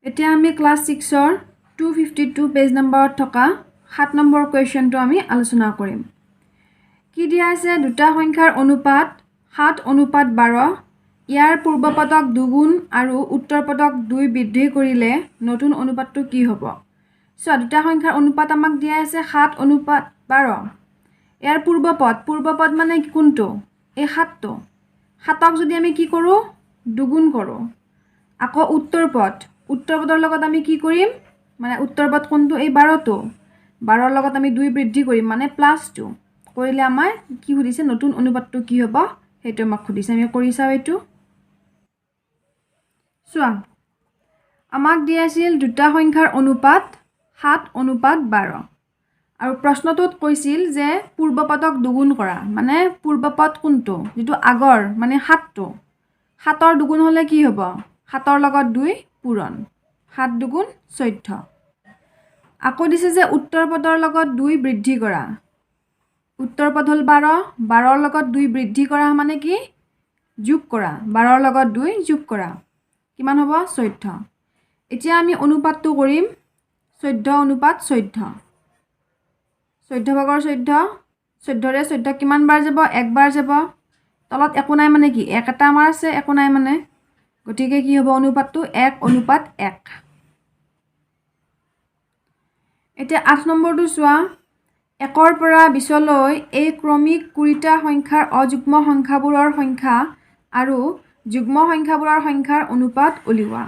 এতিয়া আমি class 6ৰ 252 page নম্বৰত থকা 7 নম্বৰ কুৱেশ্যনটো আমি আলোচনা কৰিম। কি দিয়া আছে দুটা সংখ্যাৰ অনুপাত 7:12 ইয়াৰ পূৰ্বপদক দুগুণ আৰু উত্তৰপদক 2 বৃদ্ধি কৰিলে নতুন অনুপাতটো কি হ'ব? সো দুটা সংখ্যাৰ অনুপাত আমাক দিয়া আছে 7:12 ইয়াৰ পূৰ্বপদ মানে কোনটো? এই 7টো 7ক যদি আমি কি কৰোঁ দুগুণ কৰোঁ আকৌ উত্তৰপদৰ লগত আমি কি কৰিম মানে উত্তৰপদ কোনটো এই 12টো 12ৰ লগত আমি 2 বৃদ্ধি কৰিম মানে +2 কৰিলে আমাৰ কি সুধিছে নতুন অনুপাতটো কি হ'ব সেইটো আমাক সুধিছে আমি কৰি চাও এইটো চোৱা আমাক দিয়া আছিল দুটা সংখ্যাৰ অনুপাত 7:12 আৰু প্ৰশ্নটোত কৈছিল যে পূৰ্বপদক দুগুণ কৰা মানে পূৰ্বপদ কোনটো যেটো আগৰ মানে 7টো 7ৰ দুগুণ হলে কি হ'ব 7ৰ লগত 2 পূৰণ 7 দুগুণ 14 আকৌ দিছে যে উত্তৰপদৰ লগত 2 বৃদ্ধি কৰা উত্তৰপদ হল 12ৰ লগত 2 বৃদ্ধি কৰা মানে কি যোগ কৰা 12ৰ লগত 2 যোগ কৰা কিমান হ'ব 14 এতিয়া আমি অনুপাতটো কৰিম 14:14 14 ভাগৰ 14ৰে 14 কিমান বাৰ যাব একবাৰ যাব তলত একো নাই মানে কি এক এটা আমাৰ আছে একো নাই মানে গতিকে কি হ'ব অনুপাতটো 1:1 এতিয়া 8 নম্বৰটো চোৱা 1ৰ পৰা 20 লৈ এই ক্ৰমিক 20টা সংখ্যাৰ অযুগ্ম সংখ্যাবোৰৰ সংখ্যা আৰু যুগ্ম সংখ্যাবোৰৰ সংখ্যাৰ অনুপাত উলিওৱা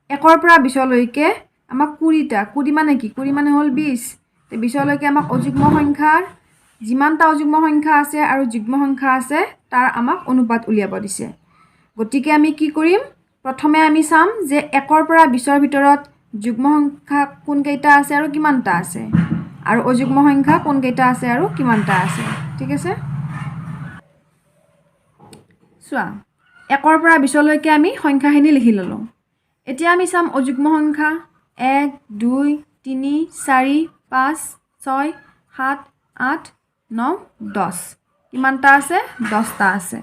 1ৰ পৰা 20 লৈকে আমাক 20টা 20 মানে কি 20 মানে হ'ল 20 তে 20 লৈকে আমাক অযুগ্ম সংখ্যাৰ যিমানটা অযুগ্ম সংখ্যা আছে আৰু যুগ্ম সংখ্যা আছে তাৰ আমাক অনুপাত উলিয়াব দিছে গতিকে আমি কি কৰিম প্ৰথমে আমি চাম যে 1ৰ পৰা 20ৰ ভিতৰত যুগ্ম সংখ্যা কোন কেইটা আছে আৰু কিমানটা আছে আৰু অযুগ্ম সংখ্যা কোন কেইটা আছে আৰু কিমানটা আছে ঠিক আছে চোৱা 1ৰ পৰা 20 লৈকে আমি সংখ্যাখিনি লিখি ললো এতিয়া আমি চাম অযুগ্ম সংখ্যা 1 2 3 4 5 6 7 8 9 10 কিমানটা আছে 10টা আছে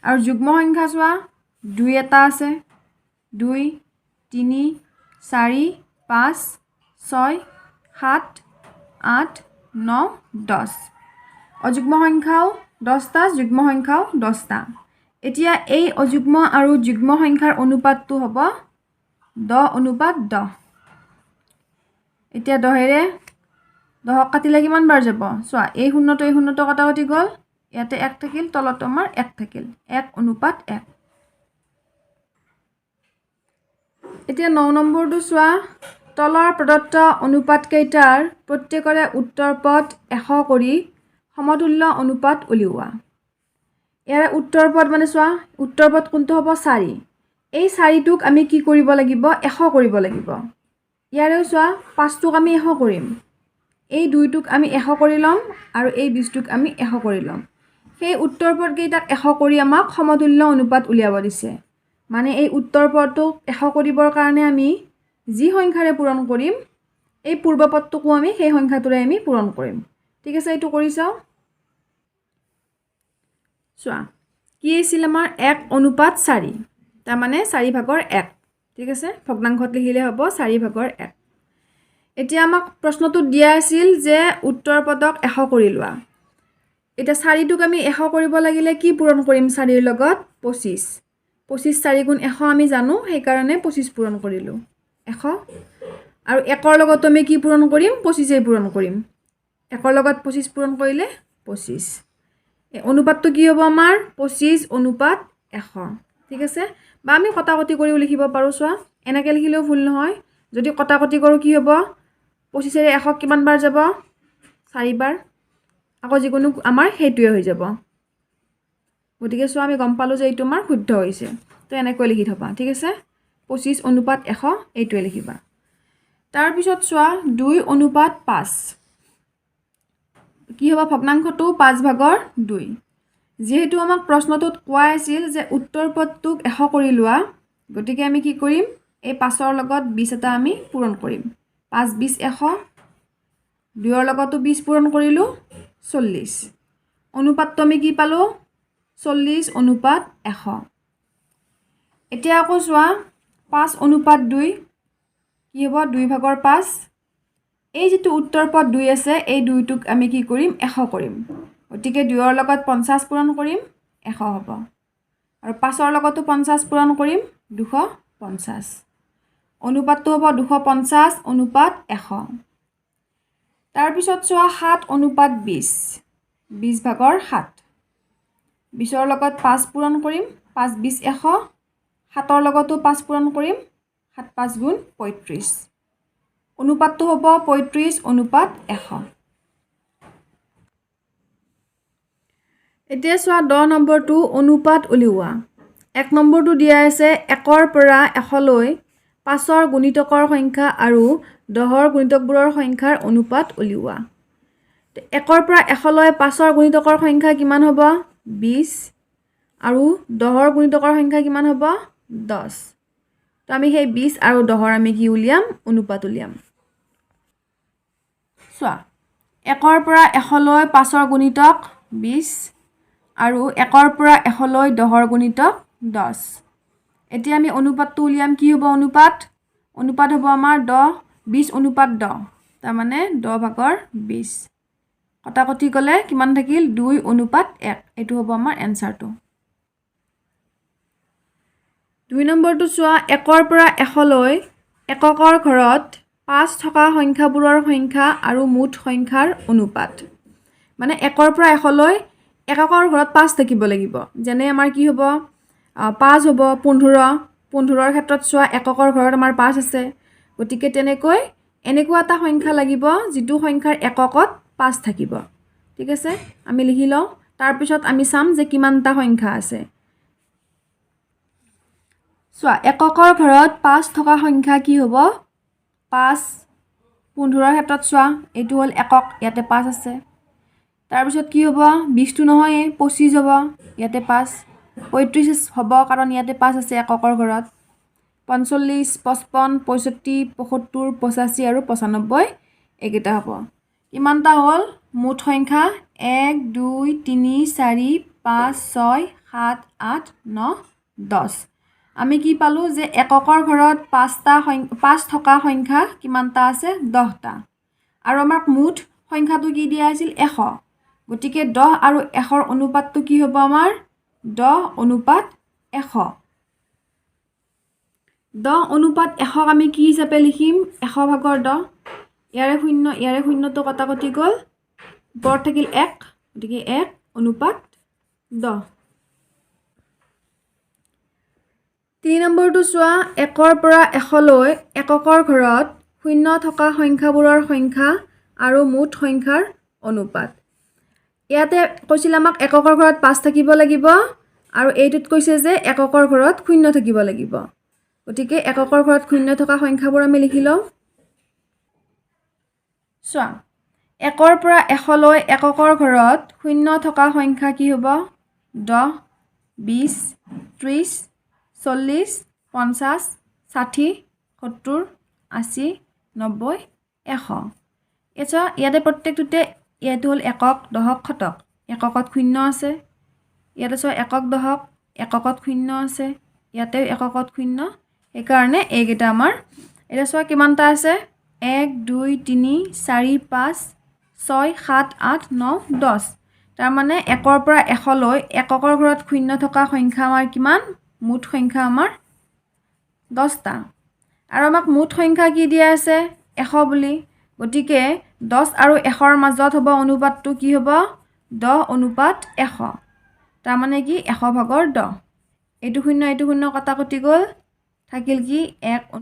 আৰু যুগ্ম সংখ্যা চোৱা 2 এটা আছে 2 3 4 5 6 7 8 9 10 অযুগ্ম সংখ্যাও 10টা যুগ্ম সংখ্যাও 10টা এতিয়া এই অযুগ্ম আৰু যুগ্ম সংখ্যাৰ অনুপাতটো হ'ব 10:10 এতিয়া 10ৰে 10ক কাটিলে কিমান বাৰ যাব চোৱা এই শূন্যটো কটাকটি গ'ল ইয়াতে 1 থাকিল তলত আমাৰ 1 থাকিল 1:1 এতিয়া 9 নম্বৰটো চোৱা তলৰ প্ৰদত্ত অনুপাত কেইটাৰ প্ৰত্যেকৰে উত্তৰপদ 100 কৰি সমতুল্য অনুপাত উলিওৱা ইয়াৰ উত্তৰপদ মানে চোৱা উত্তৰপদ কোনটো হ'ব 4 এই 4টোক আমি কি কৰিব লাগিব 100 কৰিব লাগিব ইয়াৰেও চোৱা 5টোক আমি 100 কৰিম এই 2টোক আমি 100 কৰি লম আৰু এই 20টোক আমি 100 কৰি লম সেই উত্তৰপদ কেইটাক 100 কৰি আমাক সমতুল্য অনুপাত উলিয়াব দিছে মানে এই উত্তৰপদটোক 100 কৰিবৰ কাৰণে আমি যি সংখ্যাৰে পূৰণ কৰিম এই পূৰ্বপদটোকো আমি সেই সংখ্যাটোৰে আমি পূৰণ কৰিম ঠিক আছে এইটো কৰি চাও চোৱা কি আছিল আমাৰ 1:4 তাৰ মানে 4/1 ঠিক আছে ভগ্নাংশত লিখিলে হ'ব 4/1 এতিয়া আমাক প্ৰশ্নটো দিয়া আছিল যে উত্তৰপদক 100 কৰি লোৱা এটা 4টোক আমি 100 কৰিব লাগিলে কি পূৰণ কৰিম 4ৰ লগত 25 4 গুণ 100 আমি জানো সেই কাৰণে 25 পূৰণ কৰিলো 100 আৰু 1ৰ লগত আমি কি পূৰণ কৰিম 25 পূৰণ কৰিম 1ৰ লগত 25 পূৰণ কৰিলে 25 এই অনুপাতটো কি হ'ব আমাৰ 25:100 ঠিক আছে বা আমি কটাকটি কৰিও লিখিব পাৰো চোৱা এনেকৈ লিখিলেও ভুল নহয় যদি কটাকটি কৰো কি হ'ব 25ৰে 100 কিমান বাৰ যাব 4 বাৰ আকৌ যিকোনো আমাৰ হেইটোৱে হৈ যাব গতিকে চোৱা আমি গম পালো যে এইটো আমাৰ শুদ্ধ হৈছে তো এনেকৈ লিখি থবা ঠিক আছে 25:100 এইটোৱে লিখিবা তাৰ পিছত চোৱা 2:5 কি হ'ব ভগ্নাংশটো 5/2 যেহেতু আমাক প্ৰশ্নটোত কোৱা আছিল যে উত্তৰপদটোক 100 কৰি লোৱা গতিকে আমি কি কৰিম এই 5ৰ লগত 20 এটা আমি পূৰণ কৰিম 5 20 100 2ৰ লগতো 20 পূৰণ কৰিলো 40 অনুপাতটো আমি কি পালো 40:100 এতিয়া আকৌ চোৱা 5:2 কি হ'ব 2/5 এই যেটো উত্তৰ পদ 2 আছে এই 2টোক আমি কি কৰিম 100 কৰিম গতিকে 2ৰ লগত 50 পূৰণ কৰিম 100 হ'ব আৰু 5ৰ লগতো 50 পূৰণ কৰিম 250 অনুপাতটো হ'ব 250 অনুপাত 100 তাৰ পিছত চোৱা 7:20 20/7 20ৰ লগত 5 পূৰণ কৰিম 5 20 100 7ৰ লগতো 5 পূৰণ কৰিম 7 5 গুণ 35 অনুপাতটো হ'ব 35 অনুপাত 100 এতিয়া চোৱা 10 নম্বৰটো অনুপাত উলিওৱা 1 নম্বৰটো দিয়া আছে 1ৰ পৰা 100 লৈ 5ৰ গুণিতকৰ সংখ্যা আৰু 10ৰ গুণিতকবোৰৰ সংখ্যাৰ অনুপাত উলিওৱা 1ৰ পৰা 100 লৈ 5ৰ গুণিতকৰ সংখ্যা কিমান হ'ব 20 আৰু 10ৰ গুণিতকৰ সংখ্যা কিমান হ'ব 10 তো আমি সেই 20 আৰু 10ৰ আমি কি উলিয়াম অনুপাত উলিয়াম চোৱা 1ৰ পৰা 100 লৈ 5ৰ গুণিতক 20 আৰু 1ৰ পৰা 100 লৈ 10ৰ গুণিতক 10 এতিয়া আমি অনুপাতটো উলিয়াম কি হ'ব অনুপাত হ'ব আমাৰ 10 20 অনুপাত 10 তাৰ মানে 10/20 কটাকটি গলে কিমান থাকিল 2 অনুপাত 1 এটো হ'ব আমাৰ এনসাৰটো 2 নম্বৰটো চোৱা 1ৰ পৰা 100 লৈ এককৰ ঘৰত 5 থকা সংখ্যাবোৰৰ সংখ্যা আৰু মুঠ সংখ্যাৰ অনুপাত মানে 1ৰ পৰা 100 লৈ এককৰ ঘৰত 5 থাকিব লাগিব যেনে আমাৰ কি হ'ব 5 হ'ব 15ৰ ক্ষেত্ৰত চোৱা এককৰ ঘৰত আমাৰ 5 আছে গতিকে তেনেকৈ এনেকুৱা এটা সংখ্যা লাগিব যেটো সংখ্যাৰ এককত 5 থাকিব ঠিক আছে আমি লিখি লওঁ তাৰ পিছত আমি চাম যে কিমানটা সংখ্যা আছে চোৱা এককৰ ঘৰত 5 থকা সংখ্যা কি হ'ব 5 15ৰ ক্ষেত্ৰত চোৱা এটো হল একক ইয়াতে 5 আছে তাৰ পিছত কি হ'ব 20 টো নহয় 25 হ'ব ইয়াতে 5 35 হ'ব কাৰণ ইয়াতে 5 আছে এককৰ ঘৰত 45 55 65 75 85 আৰু 95 এইকেইটা হ'ব কিমানটা হ'ল মুঠ সংখ্যা 1 2 3 4 5 6 7 8 9 10 আমি কি পালো যে এককৰ ঘৰত 5 থকা সংখ্যা কিমানটা আছে 10টা আৰু আমাক মুঠ সংখ্যাটো কি দিয়া আছিল 100 গতিকে 10 আৰু 100ৰ অনুপাতটো কি হ'ব আমাৰ 10 অনুপাত 100 10 অনুপাত 100 আমি কি হিচাপে লিখিম 100/10 ইয়াৰে শূন্যটো কটাকটি গল বৰ থাকিল 1 গতিকে 1 অনুপাত 10 3 নম্বৰটো চোৱা 1ৰ পৰা 100 লৈ এককৰ ঘৰত 0 থকা সংখ্যাবোৰৰ সংখ্যা আৰু মুঠ সংখ্যাৰ অনুপাত ইয়াতে কৈছিল আমাক এককৰ ঘৰত 5 থাকিব লাগিব আৰু এইটোত কৈছে যে এককৰ ঘৰত 0 থাকিব লাগিব গতিকে এককৰ ঘৰত 0 থকা সংখ্যাবোৰ আমি লিখি লওঁ চোৱা 1ৰ পৰা 100 লৈ এককৰ ঘৰত 0 থকা সংখ্যা কি হ'ব 10 20 30 40 50 60 70 80 90 100 এছা ইয়াতে প্ৰত্যেকটোতে ইয়াতে হল একক দহক শতক এককত 0 আছে ইয়াতে চোৱা একক দহক এককত 0 আছে ইয়াতে এককত 0 এই কাৰণে এইকেইটা আমাৰ এটা চোৱা কিমানটা আছে 1 2 3 4 5 6 7 8 9 10 তাৰ মানে 1ৰ পৰা 100 লৈ এককৰ ঘৰত 0 থকা সংখ্যা আমাৰ কিমান মুঠ সংখ্যা আমাৰ 10টা আৰু আমাক মুঠ সংখ্যা কি দিয়া আছে 100 বুলি গতিকে 10 আৰু 100ৰ মাজত হ'ব অনুপাতটো কি হ'ব 10 অনুপাত 100 তাৰ মানে কি 100/10 এইটো 0 কটাকটি গল থাকিল কি 1